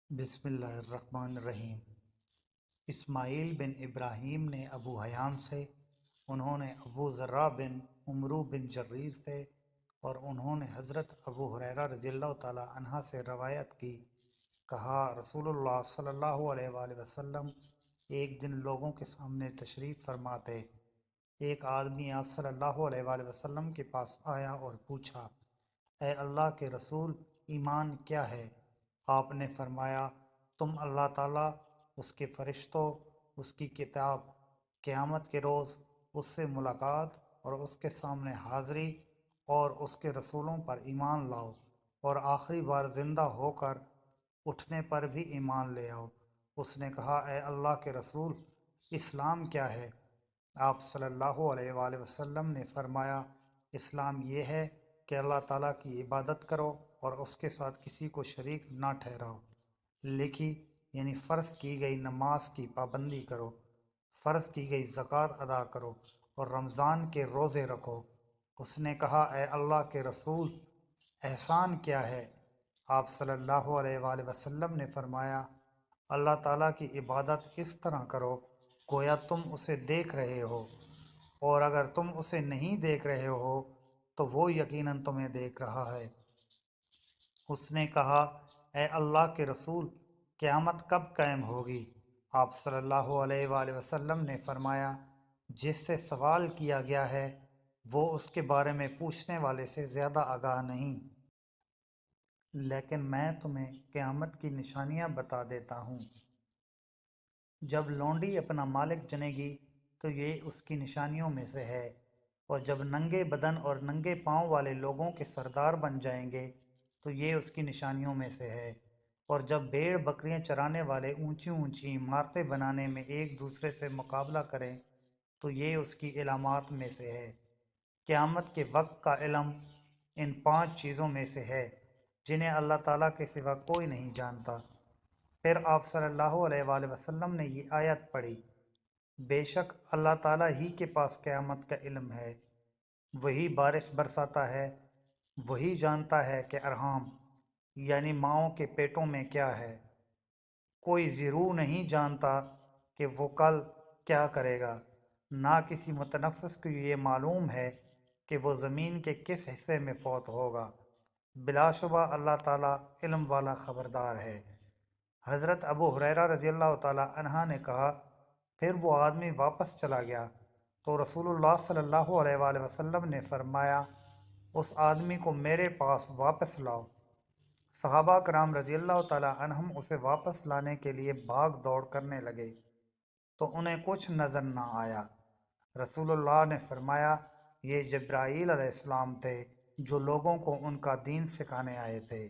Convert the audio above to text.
بسم اللہ الرحمن الرحیم۔ اسماعیل بن ابراہیم نے ابو حیان سے، انہوں نے ابو ذرہ بن عمرو بن جریر سے، اور انہوں نے حضرت ابو ہریرہ رضی اللہ تعالی عنہ سے روایت کی، کہا رسول اللہ صلی اللہ علیہ وآلہ وسلم ایک دن لوگوں کے سامنے تشریف فرما تھے۔ ایک آدمی آپ صلی اللہ علیہ وآلہ وسلم کے پاس آیا اور پوچھا، اے اللہ کے رسول، ایمان کیا ہے؟ آپ نے فرمایا، تم اللہ تعالیٰ، اس کے فرشتوں، اس کی کتاب، قیامت کے روز اس سے ملاقات اور اس کے سامنے حاضری، اور اس کے رسولوں پر ایمان لاؤ، اور آخری بار زندہ ہو کر اٹھنے پر بھی ایمان لے آؤ۔ اس نے کہا، اے اللہ کے رسول، اسلام کیا ہے؟ آپ صلی اللہ علیہ وآلہ وسلم نے فرمایا، اسلام یہ ہے کہ اللہ تعالیٰ کی عبادت کرو اور اس کے ساتھ کسی کو شریک نہ ٹھہراؤ۔ لکھی یعنی فرض کی گئی نماز کی پابندی کرو، فرض کی گئی زکوٰۃ ادا کرو، اور رمضان کے روزے رکھو۔ اس نے کہا، اے اللہ کے رسول، احسان کیا ہے؟ آپ صلی اللہ علیہ وآلہ وسلم نے فرمایا، اللہ تعالیٰ کی عبادت اس طرح کرو گویا تم اسے دیکھ رہے ہو، اور اگر تم اسے نہیں دیکھ رہے ہو تو وہ یقیناً تمہیں دیکھ رہا ہے۔ اس نے کہا، اے اللہ کے رسول، قیامت کب قائم ہوگی؟ آپ صلی اللہ علیہ وآلہ وسلم نے فرمایا، جس سے سوال کیا گیا ہے وہ اس کے بارے میں پوچھنے والے سے زیادہ آگاہ نہیں، لیکن میں تمہیں قیامت کی نشانیاں بتا دیتا ہوں۔ جب لونڈی اپنا مالک جنے گی تو یہ اس کی نشانیوں میں سے ہے، اور جب ننگے بدن اور ننگے پاؤں والے لوگوں کے سردار بن جائیں گے تو یہ اس کی نشانیوں میں سے ہے، اور جب بھیڑ بکریاں چرانے والے اونچی اونچی عمارتیں بنانے میں ایک دوسرے سے مقابلہ کریں تو یہ اس کی علامات میں سے ہے۔ قیامت کے وقت کا علم ان 5 چیزوں میں سے ہے جنہیں اللہ تعالیٰ کے سوا کوئی نہیں جانتا۔ پھر آپ صلی اللہ علیہ وآلہ وسلم نے یہ آیت پڑھی، بے شک اللہ تعالیٰ ہی کے پاس قیامت کا علم ہے، وہی بارش برساتا ہے، وہی جانتا ہے کہ ارحام یعنی ماؤں کے پیٹوں میں کیا ہے۔ کوئی ضرور نہیں جانتا کہ وہ کل کیا کرے گا، نہ کسی متنفس کو یہ معلوم ہے کہ وہ زمین کے کس حصے میں فوت ہوگا۔ بلا شبہ اللہ تعالیٰ علم والا خبردار ہے۔ حضرت ابو ہریرہ رضی اللہ تعالیٰ عنہ نے کہا، پھر وہ آدمی واپس چلا گیا تو رسول اللہ صلی اللہ علیہ وآلہ وسلم نے فرمایا، اس آدمی کو میرے پاس واپس لاؤ۔ صحابہ کرام رضی اللہ تعالیٰ عنہم اسے واپس لانے کے لیے بھاگ دوڑ کرنے لگے تو انہیں کچھ نظر نہ آیا۔ رسول اللہ نے فرمایا، یہ جبرائیل علیہ السلام تھے جو لوگوں کو ان کا دین سکھانے آئے تھے۔